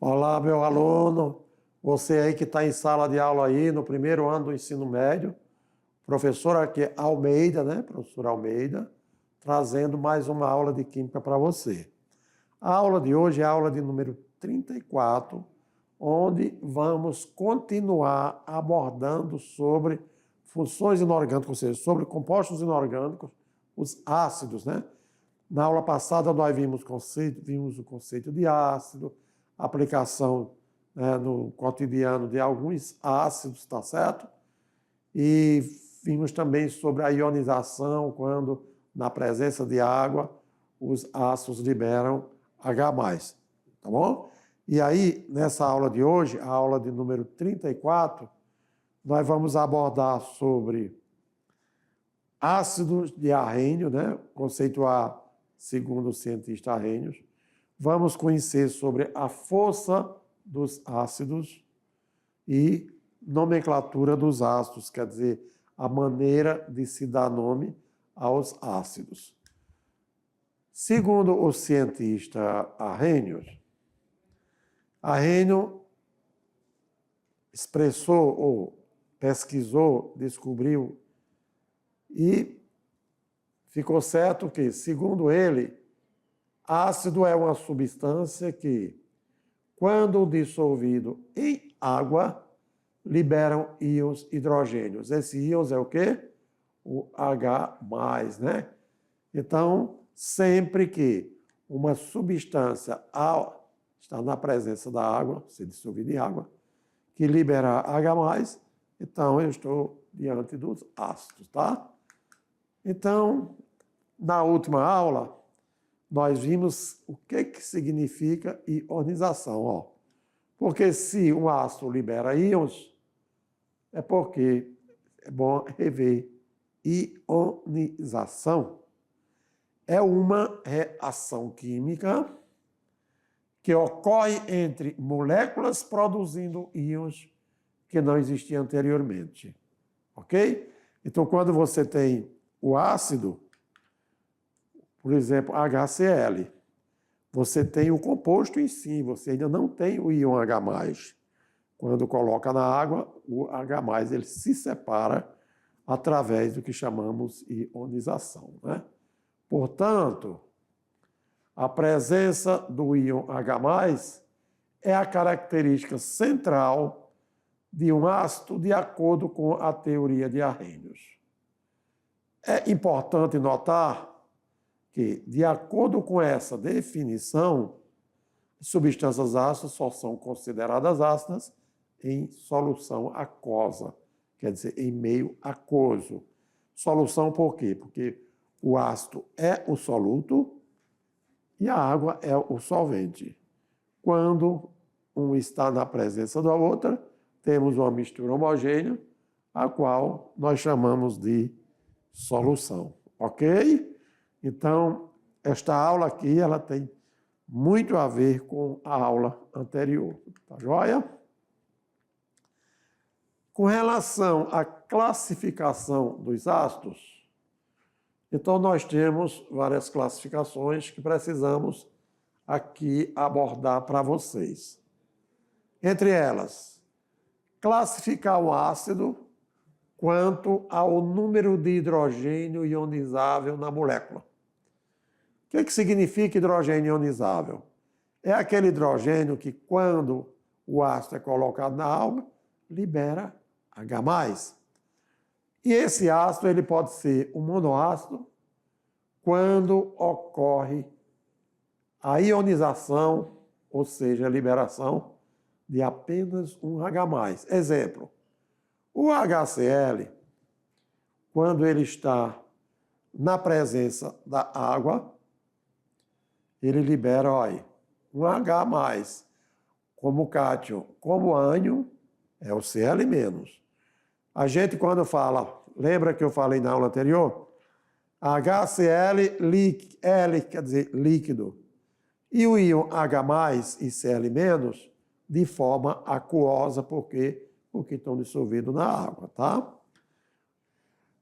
Olá, meu aluno, você aí que está em sala de aula aí, no primeiro ano do ensino médio, professor aqui Almeida, né, professor Almeida, trazendo mais uma aula de Química para você. A aula de hoje é a aula de número 34, onde vamos continuar abordando sobre funções inorgânicas, ou seja, sobre compostos inorgânicos, os ácidos, né? Na aula passada nós vimos o conceito de ácido, aplicação, né, no cotidiano de alguns ácidos, tá certo? E vimos também sobre a ionização, quando na presença de água os ácidos liberam H+, tá bom? E aí, nessa aula de hoje, a aula de número 34, nós vamos abordar sobre ácidos de Arrhenius, né? Conceito A, segundo o cientista Arrhenius. Vamos conhecer sobre a força dos ácidos e nomenclatura dos ácidos, quer dizer, a maneira de se dar nome aos ácidos. Segundo o cientista Arrhenius, Arrhenius expressou ou pesquisou, descobriu e ficou certo que, segundo ele, ácido é uma substância que, quando dissolvido em água, liberam íons hidrogênios. Esse íons é o quê? O H+, né? Então, sempre que uma substância está na presença da água, se dissolvida em água, que liberar H+, então eu estou diante dos ácidos, tá? Então, na última aula, nós vimos o que significa ionização. Ó. Porque se um ácido libera íons, é porque é bom rever. Ionização é uma reação química que ocorre entre moléculas produzindo íons que não existiam anteriormente. Ok? Então, quando você tem o ácido, por exemplo, HCl, você tem o composto em si, você ainda não tem o íon H+. Quando coloca na água, o H+, ele se separa através do que chamamos ionização, né? Portanto, a presença do íon H+ é a característica central de um ácido de acordo com a teoria de Arrhenius. É importante notar que, de acordo com essa definição, substâncias ácidas só são consideradas ácidas em solução aquosa, quer dizer, em meio aquoso. Solução por quê? Porque o ácido é o soluto e a água é o solvente. Quando um está na presença da outra, temos uma mistura homogênea, a qual nós chamamos de solução, ok? Então, esta aula aqui, ela tem muito a ver com a aula anterior, tá joia? Com relação à classificação dos ácidos, então nós temos várias classificações que precisamos aqui abordar para vocês. Entre elas, classificar o ácido quanto ao número de hidrogênio ionizável na molécula. O que significa hidrogênio ionizável? É aquele hidrogênio que, quando o ácido é colocado na água, libera H+. E esse ácido ele pode ser um monoácido quando ocorre a ionização, ou seja, a liberação de apenas um H+. Exemplo, o HCl, quando ele está na presença da água, ele libera, olha, um H+, como cátion, como ânion, é o Cl-. A gente, quando fala, lembra que eu falei na aula anterior? HCl, L quer dizer líquido, e o íon H+, e Cl-, de forma aquosa, porque estão dissolvidos na água, tá?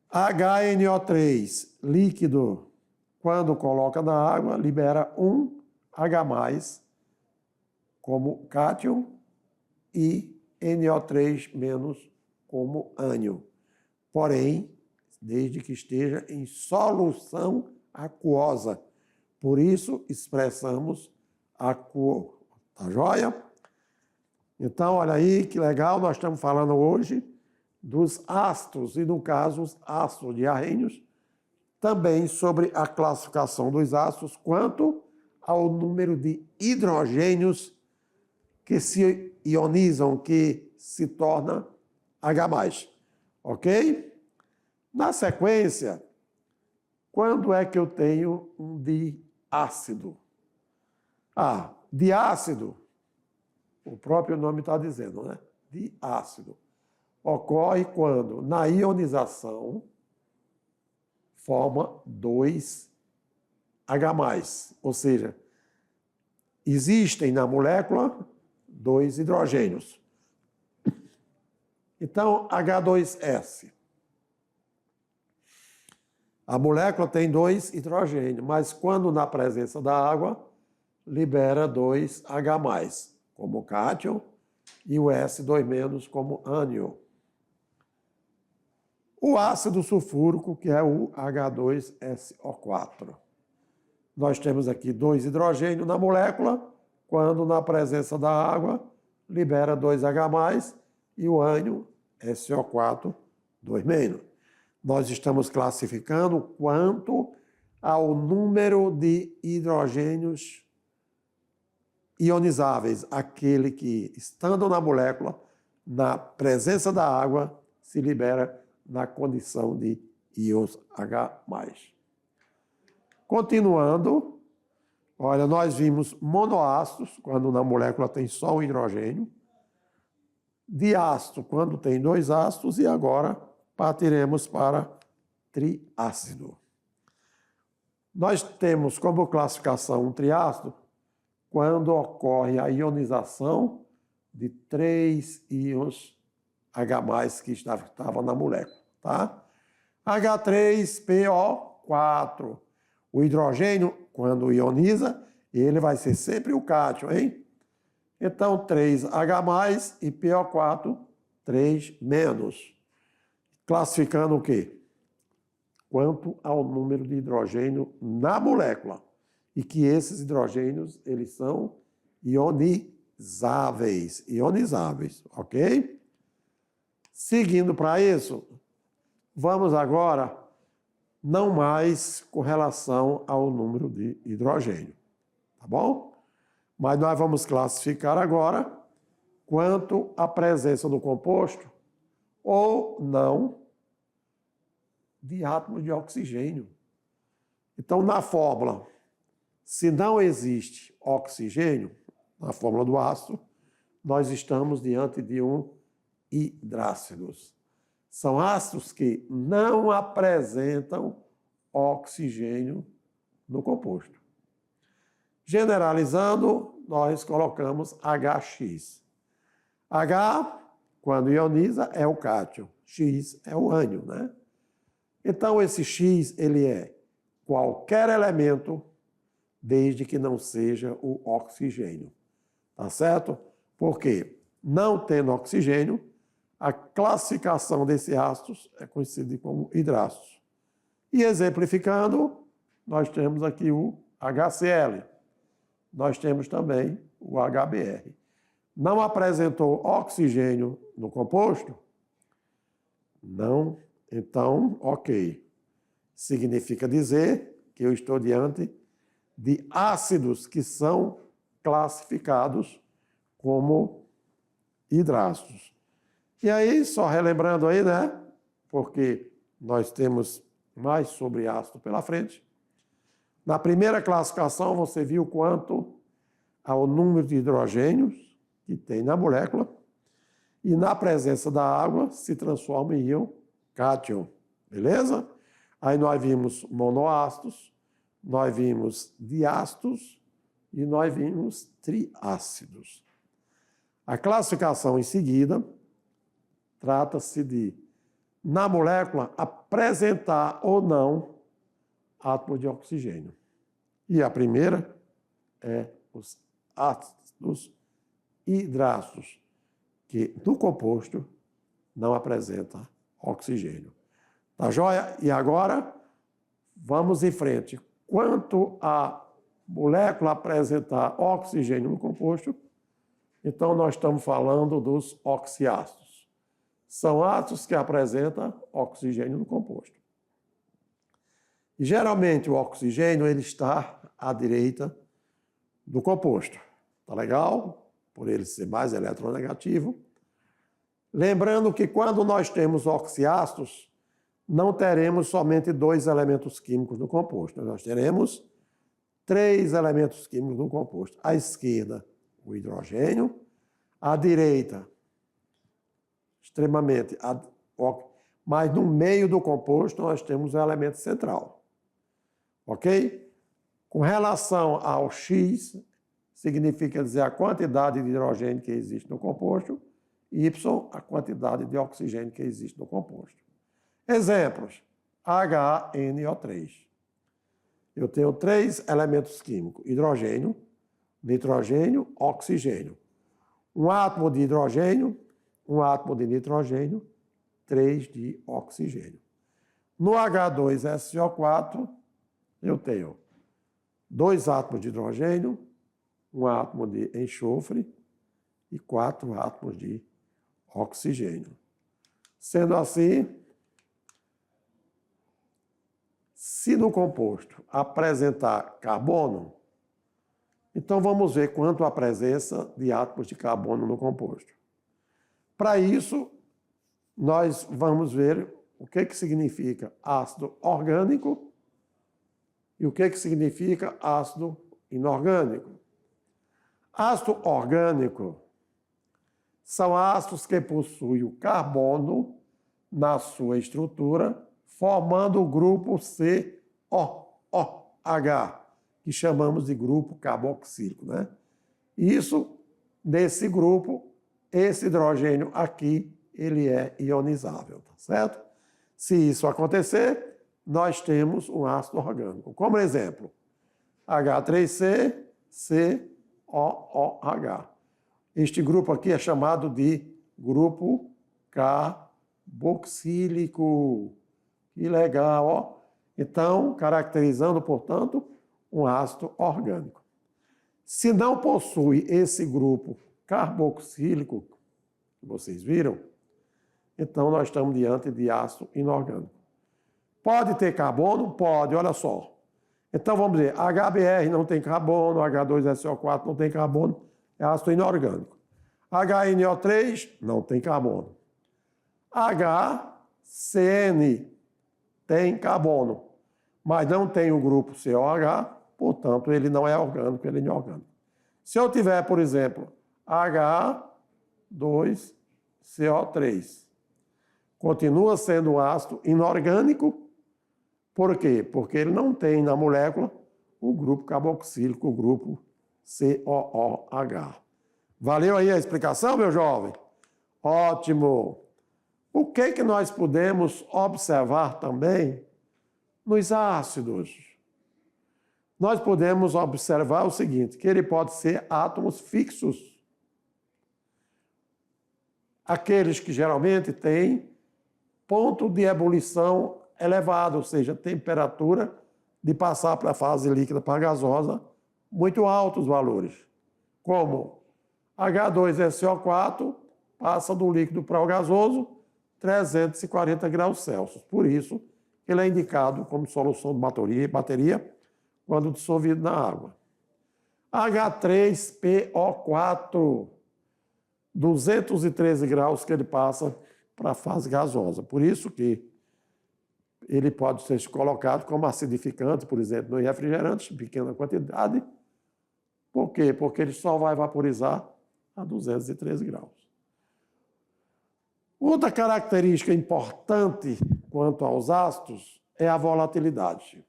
HNO3, líquido, quando coloca na água, libera um H+, como cátion e NO3- como ânion. Porém, desde que esteja em solução aquosa. Por isso, expressamos aquoso. Tá joia? Então, olha aí que legal, nós estamos falando hoje dos ácidos, e no caso, os ácidos diarrênicos, também sobre a classificação dos ácidos quanto ao número de hidrogênios que se ionizam, que se torna H+. Ok? Na sequência, quando é que eu tenho um diácido? Diácido, o próprio nome está dizendo, né? Diácido. Ocorre quando, na ionização, forma 2H+. Ou seja, existem na molécula 2 hidrogênios. Então, H2S. A molécula tem 2 hidrogênios, mas quando na presença da água, libera 2H+, como cátion, e o S2- como ânion. O ácido sulfúrico, que é o H2SO4. Nós temos aqui 2 hidrogênios na molécula, quando na presença da água, libera 2H+, e o ânion, SO4, 2-. Nós estamos classificando quanto ao número de hidrogênios ionizáveis, aquele que, estando na molécula, na presença da água, se libera na condição de íons H+. Continuando, olha, nós vimos monoácidos, quando na molécula tem só um hidrogênio, diácido, quando tem 2 ácidos, e agora partiremos para triácido. Nós temos como classificação um triácido quando ocorre a ionização de 3 íons H+, que estava na molécula, tá? H3PO4. O hidrogênio, quando ioniza, ele vai ser sempre o cátion, hein? Então, 3H+, e PO4, 3-. Classificando o quê? Quanto ao número de hidrogênio na molécula. E que esses hidrogênios, eles são ionizáveis, ok? Seguindo para isso, vamos agora, não mais com relação ao número de hidrogênio, tá bom? Mas nós vamos classificar agora quanto à presença no composto ou não de átomos de oxigênio. Então, na fórmula, se não existe oxigênio, na fórmula do ácido, nós estamos diante de um hidrácidos. São ácidos que não apresentam oxigênio no composto. Generalizando, nós colocamos HX. H, quando ioniza, é o cátion. X é o ânion, né? Então, esse X, ele é qualquer elemento, desde que não seja o oxigênio. Tá certo? Porque, não tendo oxigênio, a classificação desses ácidos é conhecida como hidrácidos. E exemplificando, nós temos aqui o HCl. Nós temos também o HBr. Não apresentou oxigênio no composto? Não. Então, ok. Significa dizer que eu estou diante de ácidos que são classificados como hidrácidos. E aí, só relembrando aí, né? Porque nós temos mais sobre ácido pela frente. Na primeira classificação, você viu quanto ao número de hidrogênios que tem na molécula. E na presença da água, se transforma em íon cátion. Beleza? Aí nós vimos monoácidos, nós vimos diácidos e nós vimos triácidos. A classificação em seguida trata-se de, na molécula, apresentar ou não átomo de oxigênio. E a primeira é os ácidos hidrácidos, que no composto não apresenta oxigênio. Tá joia? E agora, vamos em frente. Quanto a molécula apresentar oxigênio no composto, então nós estamos falando dos oxiácidos. São ácidos que apresentam oxigênio no composto. E, geralmente, o oxigênio ele está à direita do composto. Tá legal? Por ele ser mais eletronegativo. Lembrando que quando nós temos oxiácidos, não teremos somente 2 elementos químicos no composto. Nós teremos 3 elementos químicos no composto. À esquerda, o hidrogênio. À direita, extremamente... Mas no meio do composto nós temos o elemento central. Ok? Com relação ao X, significa dizer a quantidade de hidrogênio que existe no composto, y, a quantidade de oxigênio que existe no composto. Exemplos: HNO3. Eu tenho 3 elementos químicos: hidrogênio, nitrogênio, oxigênio. Um átomo de hidrogênio, um átomo de nitrogênio, 3 de oxigênio. No H2SO4, eu tenho 2 átomos de hidrogênio, um átomo de enxofre e 4 átomos de oxigênio. Sendo assim, se no composto apresentar carbono, então vamos ver quanto a presença de átomos de carbono no composto. Para isso, nós vamos ver o que significa ácido orgânico e o que significa ácido inorgânico. Ácido orgânico são ácidos que possuem o carbono na sua estrutura, formando o grupo COOH, que chamamos de grupo carboxílico, né? Isso, nesse grupo, esse hidrogênio aqui, ele é ionizável, tá certo? Se isso acontecer, nós temos um ácido orgânico. Como exemplo, H3C, COOH. Este grupo aqui é chamado de grupo carboxílico. Que legal, ó. Então, caracterizando, portanto, um ácido orgânico. Se não possui esse grupo carboxílico, que vocês viram, então nós estamos diante de ácido inorgânico. Pode ter carbono? Pode, olha só. Então vamos dizer, HBr não tem carbono, H2SO4 não tem carbono, é ácido inorgânico. HNO3 não tem carbono. HCN tem carbono, mas não tem o grupo COH, portanto, ele não é orgânico, ele é inorgânico. Se eu tiver, por exemplo, H2CO3, continua sendo um ácido inorgânico. Por quê? Porque ele não tem na molécula o grupo carboxílico, o grupo COOH. Valeu aí a explicação, meu jovem? Ótimo! O que nós podemos observar também nos ácidos? Nós podemos observar o seguinte, que ele pode ser átomos fixos. Aqueles que geralmente têm ponto de ebulição elevado, ou seja, temperatura de passar para a fase líquida para a gasosa, muito altos valores. Como H2SO4 passa do líquido para o gasoso, 340 graus Celsius. Por isso, ele é indicado como solução de bateria quando dissolvido na água. H3PO4, 213 graus que ele passa para a fase gasosa. Por isso que ele pode ser colocado como acidificante, por exemplo, no refrigerante, em pequena quantidade. Por quê? Porque ele só vai vaporizar a 213 graus. Outra característica importante quanto aos ácidos é a volatilidade.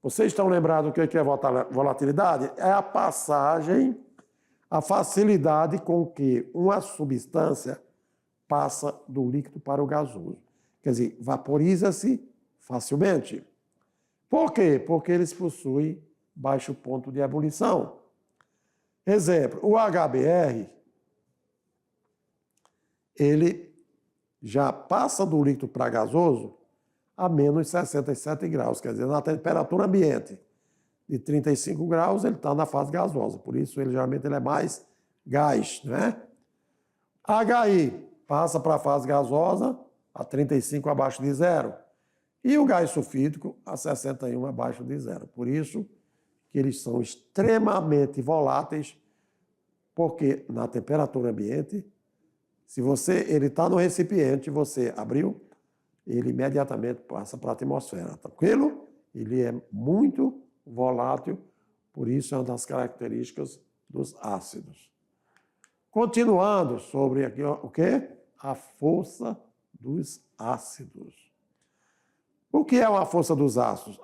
Vocês estão lembrados do que é volatilidade? É a passagem, a facilidade com que uma substância passa do líquido para o gasoso. Quer dizer, vaporiza-se facilmente. Por quê? Porque eles possuem baixo ponto de ebulição. Exemplo, o HBr, ele já passa do líquido para gasoso a menos 67 graus, quer dizer, na temperatura ambiente de 35 graus, ele está na fase gasosa, por isso geralmente ele é mais gás, né? HI passa para a fase gasosa a 35 abaixo de zero e o gás sulfídrico a 61 abaixo de zero. Por isso que eles são extremamente voláteis, porque na temperatura ambiente, se ele está no recipiente, você abriu, ele imediatamente passa para a atmosfera, tranquilo? Ele é muito volátil, por isso é uma das características dos ácidos. Continuando sobre aqui, ó, o quê? A força dos ácidos. O que é uma força dos ácidos?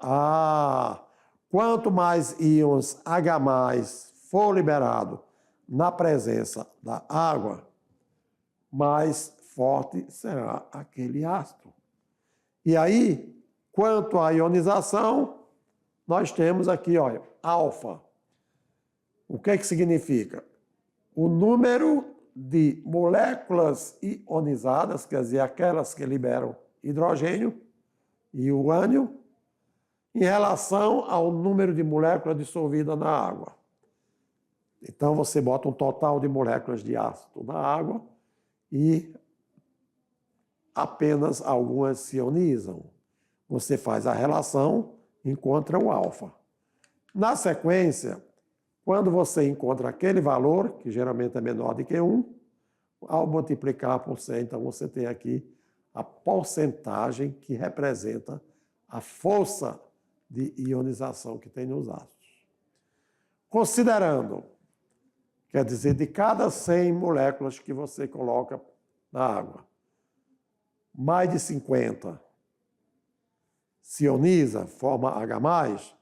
Quanto mais íons H+ for liberado na presença da água, mais forte será aquele ácido. E aí, quanto à ionização, nós temos aqui, olha, alfa. O que significa? O número de moléculas ionizadas, quer dizer, aquelas que liberam hidrogênio e urânio, em relação ao número de moléculas dissolvidas na água. Então, você bota um total de moléculas de ácido na água e apenas algumas se ionizam. Você faz a relação, encontra o alfa. Na sequência, quando você encontra aquele valor, que geralmente é menor do que 1, ao multiplicar por 100, então você tem aqui a porcentagem que representa a força de ionização que tem nos ácidos. Considerando, quer dizer, de cada 100 moléculas que você coloca na água, mais de 50 se ioniza, forma H+,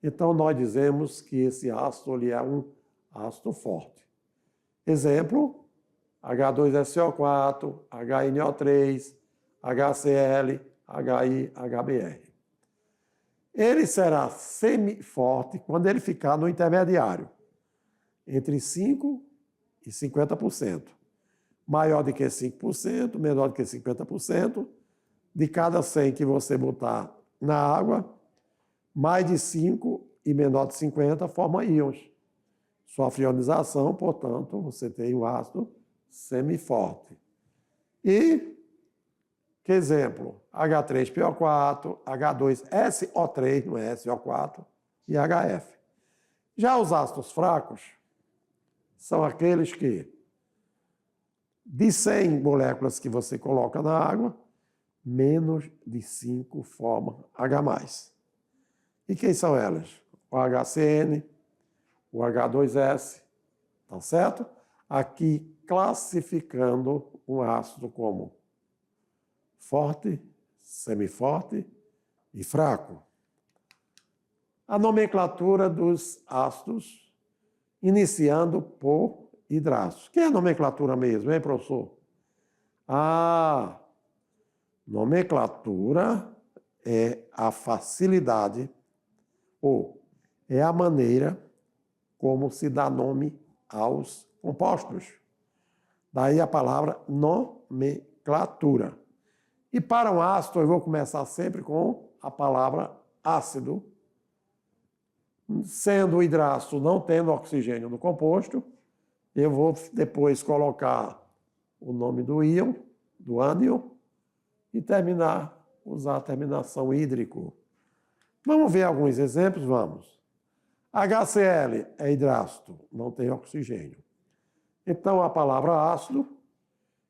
então nós dizemos que esse ácido ele é um ácido forte. Exemplo, H2SO4, HNO3, HCl, HI, HBr. Ele será semiforte quando ele ficar no intermediário, entre 5% e 50%. Maior do que 5%, menor do que 50%. De cada 100 que você botar na água, mais de 5 e menor de 50 forma íons. Sofre ionização, portanto, você tem o ácido semiforte. E, que exemplo, H3PO4, H2SO3, não é SO4, e HF. Já os ácidos fracos são aqueles que, de 100 moléculas que você coloca na água, menos de 5 formam H+. E quem são elas? O HCN, o H2S, tá certo? Aqui classificando um ácido como forte, semiforte e fraco. A nomenclatura dos ácidos, iniciando por hidratos. Que é a nomenclatura mesmo, hein, professor? Nomenclatura é a facilidade ou é a maneira como se dá nome aos compostos. Daí a palavra nomenclatura. E para um ácido, eu vou começar sempre com a palavra ácido. Sendo o hidrácido não tendo oxigênio no composto, eu vou depois colocar o nome do íon, do ânion, e usar a terminação hídrico. Vamos ver alguns exemplos? Vamos. HCl é hidrácido, não tem oxigênio. Então, a palavra ácido,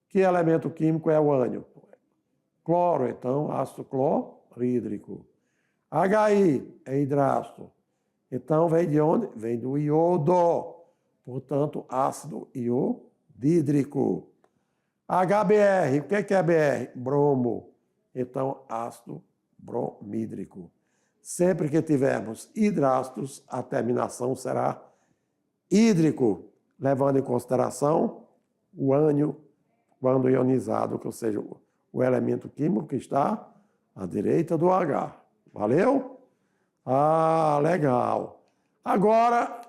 que elemento químico é o ânion? Cloro, então, ácido clorídrico. HI é hidrácido. Então, vem de onde? Vem do iodo. Portanto, ácido iodídrico. HBr, o que é BR? Bromo. Então, ácido bromídrico. Sempre que tivermos hidrácidos, a terminação será hídrico, levando em consideração o ânion quando ionizado, ou seja, o elemento químico que está à direita do H. Valeu? Legal. Agora,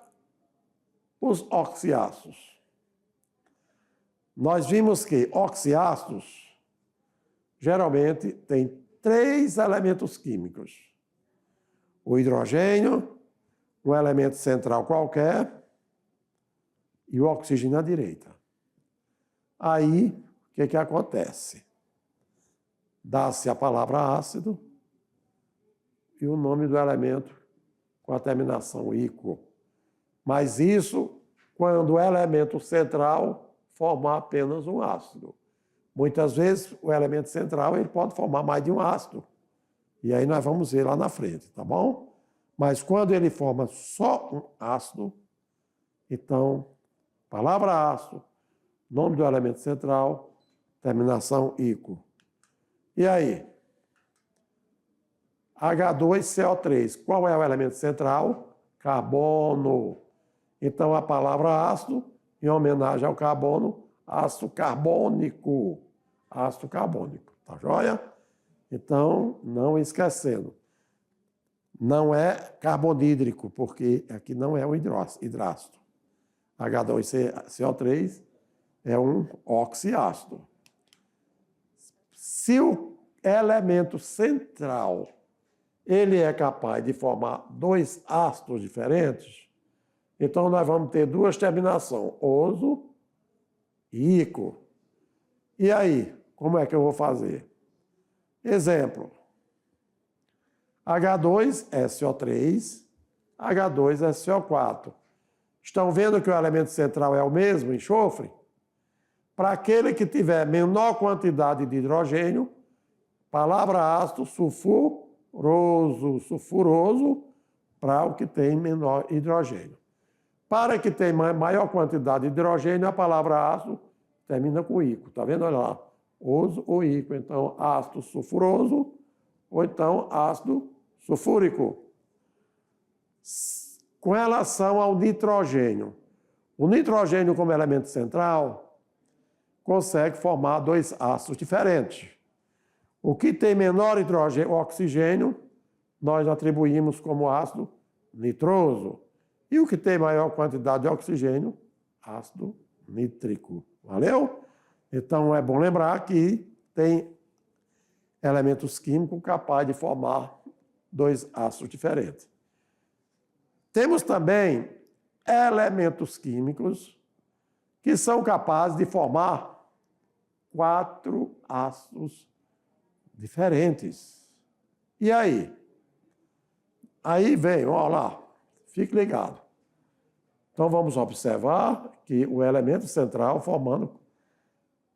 os oxiácidos. Nós vimos que oxiácidos geralmente têm 3 elementos químicos. O hidrogênio, um elemento central qualquer, e o oxigênio à direita. Aí, o que acontece? Dá-se a palavra ácido e o nome do elemento com a terminação ico. Mas isso quando o elemento central formar apenas um ácido. Muitas vezes o elemento central ele pode formar mais de um ácido. E aí nós vamos ver lá na frente, tá bom? Mas quando ele forma só um ácido, então, palavra ácido, nome do elemento central, terminação ico. E aí? H2CO3. Qual é o elemento central? Carbono. Então, a palavra ácido, em homenagem ao carbono, ácido carbônico. Ácido carbônico. Tá joia? Então, não esquecendo. Não é carbonídrico, porque aqui não é um hidrácido. H2CO3 é um oxiácido. Se o elemento central ele é capaz de formar 2 ácidos diferentes, então nós vamos ter 2 terminações, oso e ico. E aí, como é que eu vou fazer? Exemplo, H2SO3, H2SO4. Estão vendo que o elemento central é o mesmo, enxofre? Para aquele que tiver menor quantidade de hidrogênio, palavra ácido sulfuroso, para o que tem menor hidrogênio. Para que tem maior quantidade de hidrogênio, a palavra ácido termina com ico. Está vendo? Olha lá. Oso ou ico. Então, ácido sulfuroso ou então ácido sulfúrico. Com relação ao nitrogênio, o nitrogênio como elemento central consegue formar 2 ácidos diferentes. O que tem menor hidrogênio, oxigênio, nós atribuímos como ácido nitroso. E o que tem maior quantidade de oxigênio, ácido nítrico. Valeu? Então é bom lembrar que tem elementos químicos capazes de formar 2 ácidos diferentes. Temos também elementos químicos que são capazes de formar 4 ácidos diferentes. E aí? Aí vem, olha lá, fique ligado. Então vamos observar que o elemento central formando.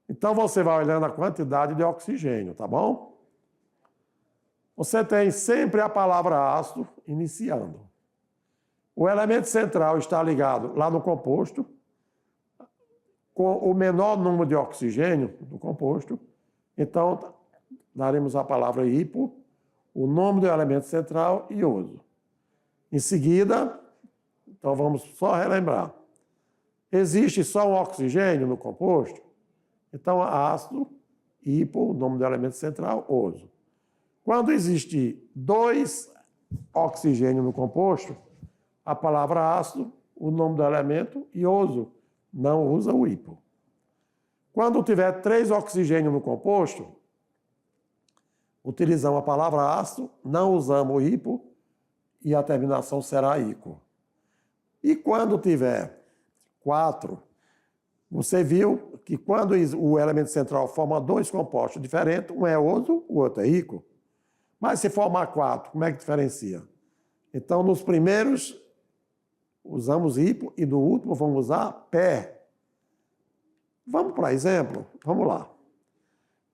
Então você vai olhando a quantidade de oxigênio, tá bom? Você tem sempre a palavra ácido iniciando. O elemento central está ligado lá no composto, com o menor número de oxigênio do composto. Então, daremos a palavra hipo, o nome do elemento central e ioso. Em seguida, então vamos só relembrar. Existe só um oxigênio no composto? Então, ácido, hipo, o nome do elemento central, oso. Quando existe 2 oxigênios no composto, a palavra ácido, o nome do elemento, e oso, não usa o hipo. Quando tiver 3 oxigênios no composto, utilizamos a palavra ácido, não usamos o hipo, e a terminação será ico. E quando tiver 4, você viu que quando o elemento central forma 2 compostos diferentes, um é oso, o outro é ico. Mas se formar 4, como é que diferencia? Então, nos primeiros, usamos hipo e no último vamos usar pé. Vamos para exemplo? Vamos lá.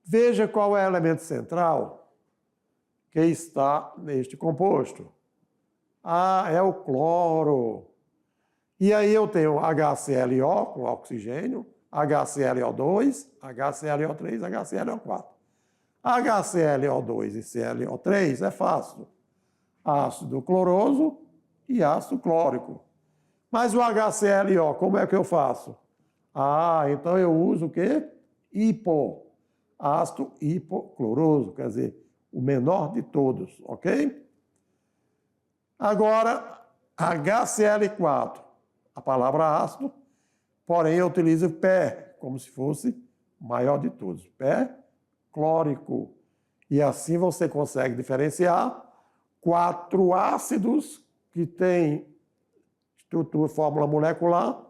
Veja qual é o elemento central que está neste composto. Ah, é o cloro. E aí eu tenho HClO com oxigênio, HClO2, HClO3, HClO4. HClO2 e ClO3 é fácil. Ácido cloroso e ácido clórico. Mas o HClO, como é que eu faço? Ah, então eu uso o quê? Hipo. Ácido hipocloroso, quer dizer, o menor de todos, ok? Agora, HCl4. a palavra ácido, porém eu utilizo pé, como se fosse o maior de todos. Perclórico. E assim você consegue diferenciar 4 ácidos que têm estrutura, fórmula molecular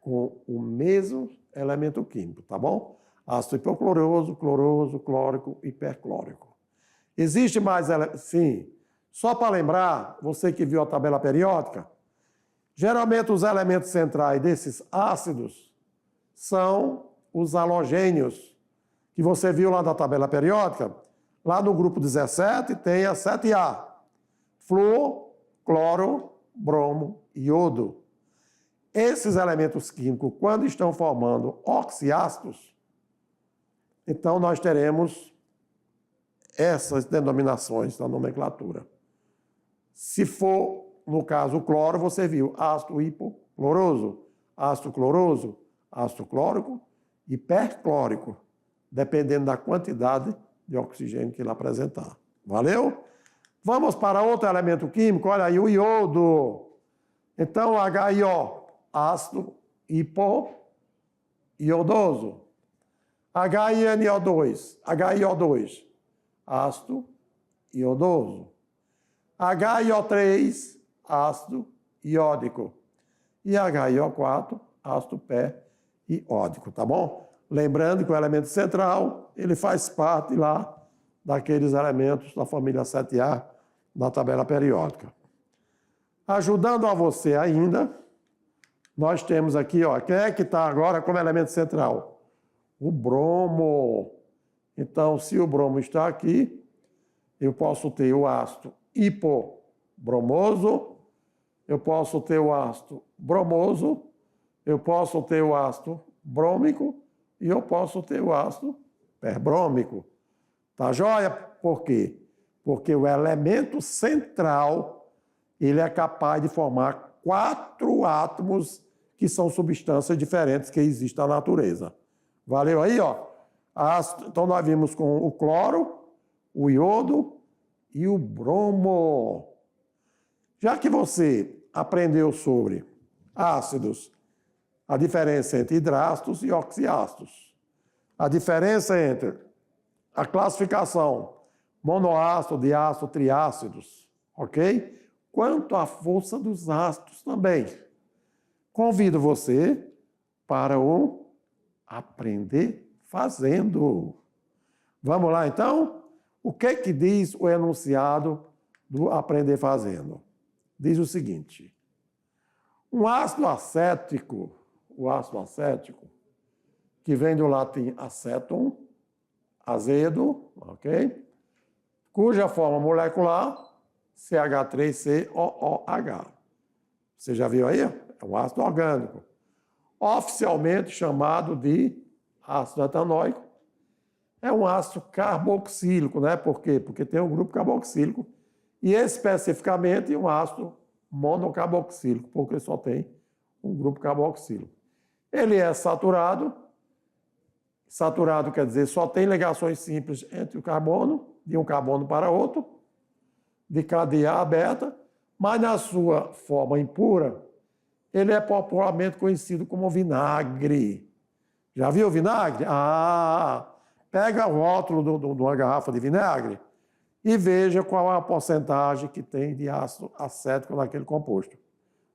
com o mesmo elemento químico, tá bom? Ácido hipocloroso, cloroso, clórico e perclórico. Existe mais... Sim. Só para lembrar, você que viu a tabela periódica, geralmente os elementos centrais desses ácidos são os halogênios, que você viu lá na tabela periódica. Lá no grupo 17 tem a 7A. Flúor, cloro, bromo e iodo. Esses elementos químicos, quando estão formando oxiácidos, então nós teremos essas denominações da nomenclatura. Se for, no caso, o cloro, você viu ácido hipocloroso, ácido cloroso, ácido clórico e perclórico, dependendo da quantidade de oxigênio que ele apresentar. Valeu? Vamos para outro elemento químico, olha aí, o iodo. Então, HIO, ácido hipoiodoso. HIO2, ácido iodoso. HIO3, ácido iódico. E HIO4, ácido periódico, tá bom? Lembrando que o elemento central, ele faz parte lá daqueles elementos da família 7A da tabela periódica. Ajudando a você ainda, nós temos aqui, ó, quem é que está agora como elemento central? O bromo. Então, se o bromo está aqui, eu posso ter o ácido hipobromoso, eu posso ter o ácido bromoso, eu posso ter o ácido brômico e eu posso ter o ácido perbrômico. Tá joia? Por quê? Porque o elemento central, ele é capaz de formar 4 átomos que são substâncias diferentes que existem na natureza. Valeu aí, ó? Então nós vimos com o cloro, o iodo e o bromo. Já que você aprendeu sobre ácidos, a diferença entre hidrácidos e oxiácidos, a diferença entre a classificação monoácido, diácido, triácidos, ok? Quanto à força dos ácidos também. Convido você para o aprender fazendo. Vamos lá, então? O que que diz o enunciado do aprender fazendo? Diz o seguinte: um ácido acético, o ácido acético, que vem do latim acetum, azedo, ok? Cuja forma molecular, CH3COOH. Você já viu aí? É um ácido orgânico. Oficialmente chamado de ácido etanóico. É um ácido carboxílico, né? Por quê? Porque tem um grupo carboxílico e especificamente um ácido monocarboxílico, porque só tem um grupo carboxílico. Ele é saturado. Saturado quer dizer só tem ligações simples entre o carbono, de um carbono para outro, de cadeia aberta, mas na sua forma impura, ele é popularmente conhecido como vinagre. Já viu vinagre? Pega o rótulo de uma garrafa de vinagre e veja qual é a porcentagem que tem de ácido acético naquele composto,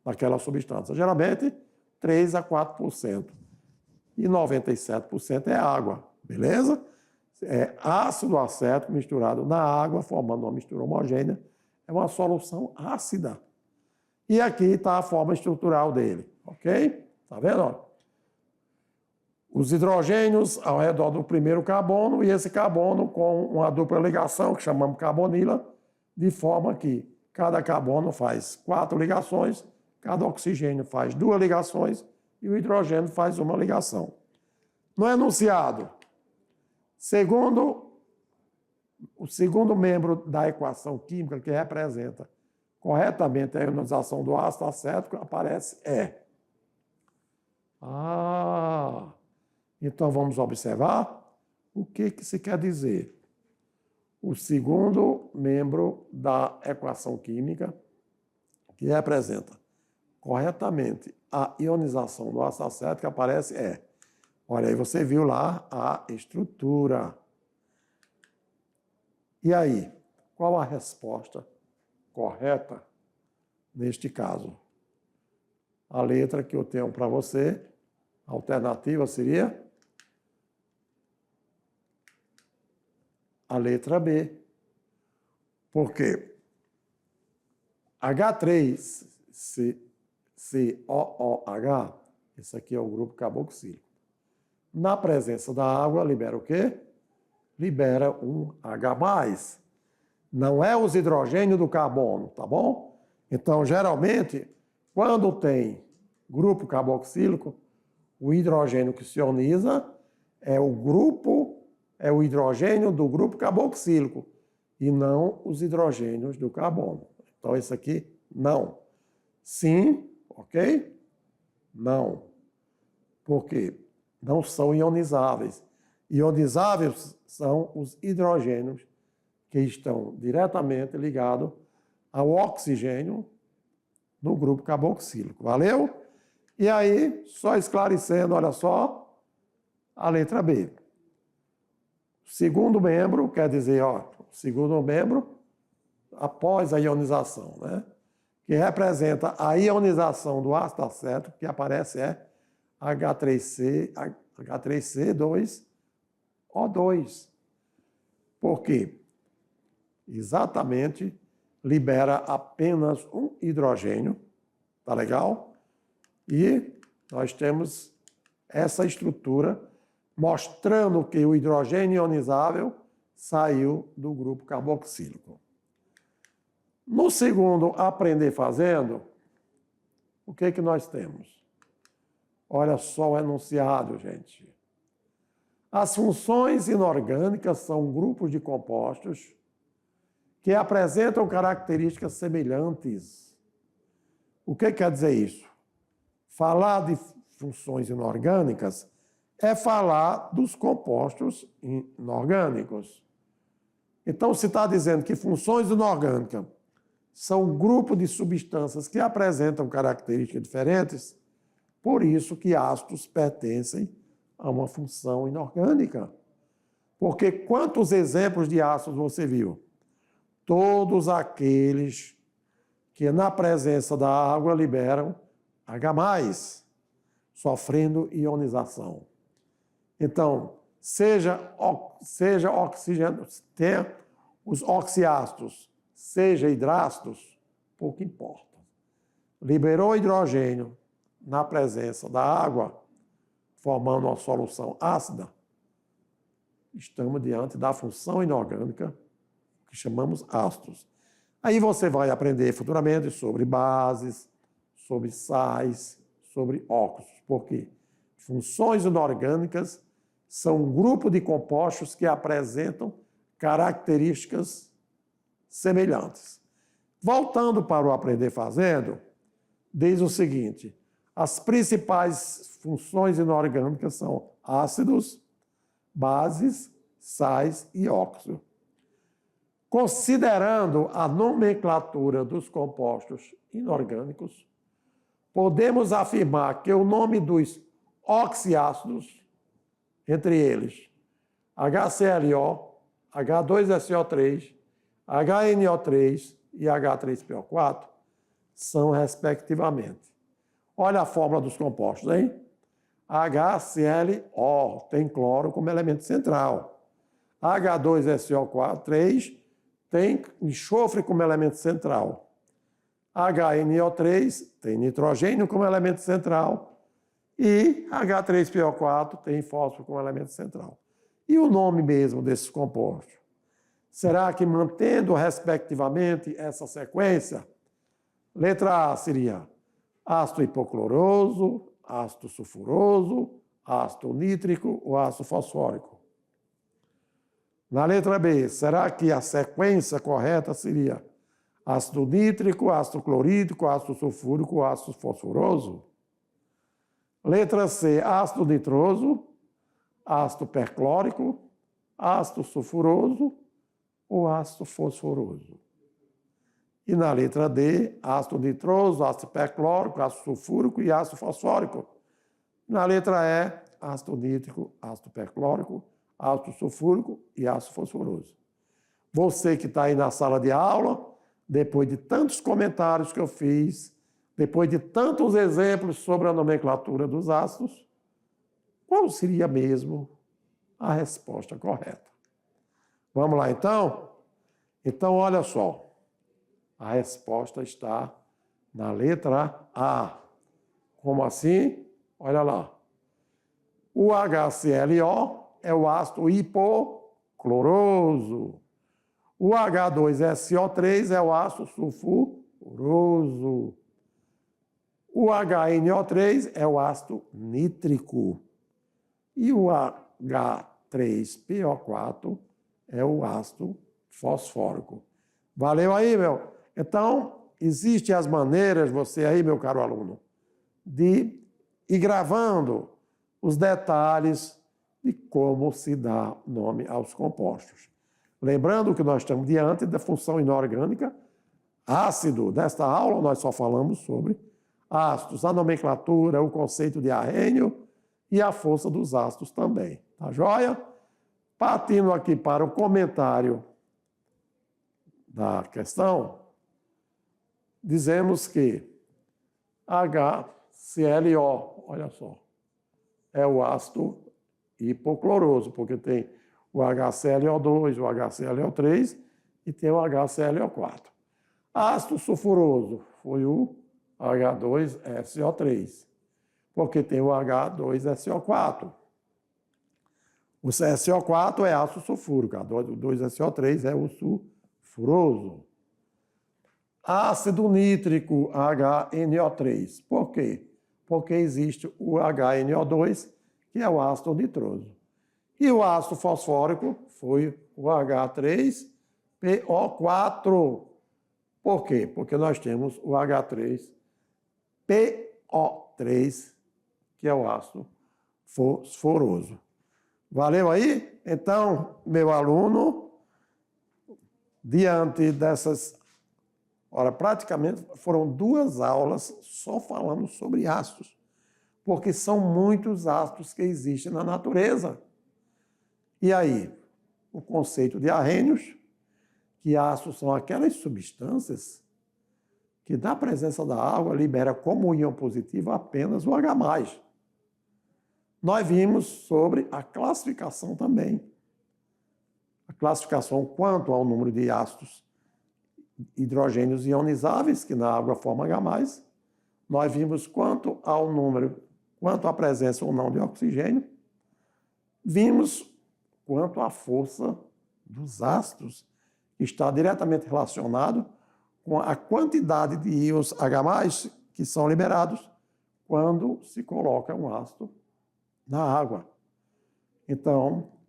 naquela substância. Geralmente, 3 a 4%. E 97% é água, beleza? É ácido acético misturado na água, formando uma mistura homogênea. É uma solução ácida. E aqui está a forma estrutural dele, ok? Tá vendo? Os hidrogênios ao redor do primeiro carbono e esse carbono com uma dupla ligação, que chamamos carbonila, de forma que cada carbono faz 4 ligações, cada oxigênio faz 2 ligações e o hidrogênio faz uma ligação. No enunciado, o segundo membro da equação química que representa corretamente a ionização do ácido acético aparece E. Então vamos observar o que se quer dizer. O segundo membro da equação química que representa corretamente a ionização do ácido acético, aparece olha aí, você viu lá a estrutura. E aí, qual a resposta correta neste caso? A letra que eu tenho para você, a alternativa seria a letra B. Por quê? H3COOH, esse aqui é o grupo carboxílico. Na presença da água, libera o quê? Libera um H+. Não é os hidrogênios do carbono, tá bom? Então, geralmente, quando tem grupo carboxílico, o hidrogênio que se ioniza é o hidrogênio do grupo carboxílico e não os hidrogênios do carbono. Então, esse aqui, não. Sim, ok? Não. Por quê? Não são ionizáveis. Ionizáveis são os hidrogênios que estão diretamente ligados ao oxigênio no grupo carboxílico. Valeu? E aí, só esclarecendo, olha só, a letra B. Segundo membro, quer dizer, segundo membro após a ionização, né? Que representa a ionização do ácido acético, que aparece H3C2O2. Por quê? Exatamente, libera apenas um hidrogênio, tá legal? E nós temos essa estrutura mostrando que o hidrogênio ionizável saiu do grupo carboxílico. No segundo, aprender fazendo, o que nós temos? Olha só o enunciado, gente. As funções inorgânicas são grupos de compostos que apresentam características semelhantes. O que quer dizer isso? Falar de funções inorgânicas é falar dos compostos inorgânicos. Então, se está dizendo que funções inorgânicas são um grupo de substâncias que apresentam características diferentes, por isso que ácidos pertencem a uma função inorgânica. Porque quantos exemplos de ácidos você viu? Todos aqueles que na presença da água liberam H+, sofrendo ionização. Então, seja oxigênio, tenha os oxiácidos, seja hidrácidos, pouco importa. Liberou hidrogênio na presença da água, formando uma solução ácida, estamos diante da função inorgânica que chamamos ácidos. Aí você vai aprender futuramente sobre bases, sobre sais, sobre óxidos. Por quê? Funções inorgânicas são um grupo de compostos que apresentam características semelhantes. Voltando para o aprender fazendo, diz o seguinte: as principais funções inorgânicas são ácidos, bases, sais e óxidos. Considerando a nomenclatura dos compostos inorgânicos, podemos afirmar que o nome dos oxiácidos, entre eles HClO, H2SO3, HNO3 e H3PO4, são respectivamente. Olha a fórmula dos compostos, hein? HClO tem cloro como elemento central. H2SO3 tem enxofre como elemento central. HNO3 tem nitrogênio como elemento central. E H3PO4 tem fósforo como elemento central. E o nome mesmo desses compostos? Será que, mantendo respectivamente essa sequência, letra A seria ácido hipocloroso, ácido sulfuroso, ácido nítrico ou ácido fosfórico? Na letra B, será que a sequência correta seria ácido nítrico, ácido clorídrico, ácido sulfúrico, ácido fosforoso? Letra C, ácido nitroso, ácido perclórico, ácido sulfuroso ou ácido fosforoso? E na letra D, ácido nitroso, ácido perclórico, ácido sulfúrico e ácido fosfórico. Na letra E, ácido nítrico, ácido perclórico, ácido sulfúrico e ácido fosforoso. Você que está aí na sala de aula, depois de tantos comentários que eu fiz, depois de tantos exemplos sobre a nomenclatura dos ácidos, qual seria mesmo a resposta correta? Vamos lá, então? Então, olha só. A resposta está na letra A. Como assim? Olha lá. O HClO é o ácido hipocloroso. O H2SO3 é o ácido sulfuroso. O HNO3 é o ácido nítrico. E o H3PO4 é o ácido fosfórico. Valeu aí, meu? Então, existem as maneiras, você aí, meu caro aluno, de ir gravando os detalhes de como se dá nome aos compostos. Lembrando que nós estamos diante da função inorgânica ácido. Nesta aula, nós só falamos sobre ácidos, a nomenclatura, o conceito de arrênio e a força dos ácidos também. Tá joia? Partindo aqui para o comentário da questão, dizemos que HClO, olha só, é o ácido hipocloroso, porque tem o HClO2, o HClO3 e tem o HClO4. Ácido sulfuroso foi o H2SO3, porque tem o H2SO4. O SO4 é ácido sulfúrico, o 2SO3 é o sulfuroso. Ácido nítrico, HNO3. Por quê? Porque existe o HNO2, que é o ácido nitroso. E o ácido fosfórico foi o H3PO4. Por quê? Porque nós temos o H3PO3, que é o ácido fosforoso. Valeu aí? Então, meu aluno, diante dessas... Ora, praticamente foram 2 aulas só falando sobre ácidos, porque são muitos ácidos que existem na natureza. E aí, o conceito de arrênios, que ácidos são aquelas substâncias que, na presença da água, libera como íon positivo apenas o H+. Nós vimos sobre a classificação também. A classificação quanto ao número de ácidos hidrogênios ionizáveis, que na água formam H+. Nós vimos quanto ao número, quanto à presença ou não de oxigênio. Vimos quanto à força dos ácidos, que está diretamente relacionado com a quantidade de íons H+, que são liberados quando se coloca um ácido na água. Então,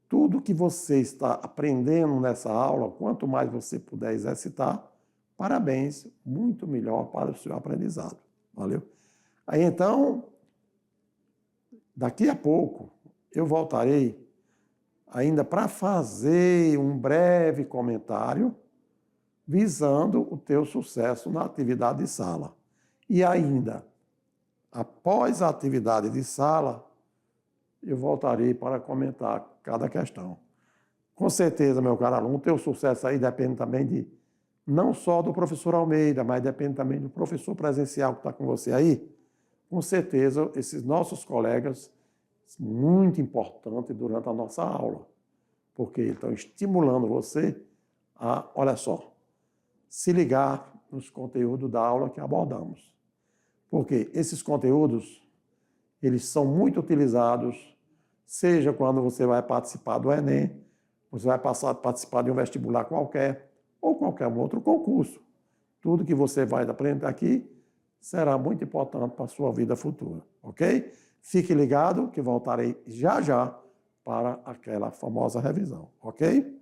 tudo que você está aprendendo nessa aula, quanto mais você puder exercitar, parabéns, muito melhor para o seu aprendizado. Valeu? Aí, então, daqui a pouco, eu voltarei ainda para fazer um breve comentário visando o teu sucesso na atividade de sala. E ainda, após a atividade de sala, eu voltarei para comentar cada questão. Com certeza, meu caro aluno, o teu sucesso aí depende também não só do professor Almeida, mas depende também do professor presencial que está com você aí. Com certeza, esses nossos colegas, muito importante durante a nossa aula, porque estão estimulando você a, olha só, se ligar nos conteúdos da aula que abordamos. Porque esses conteúdos, eles são muito utilizados, seja quando você vai participar do Enem, você vai participar de um vestibular qualquer, ou qualquer outro concurso. Tudo que você vai aprender aqui será muito importante para a sua vida futura, ok? Fique ligado que voltarei já já para aquela famosa revisão, ok?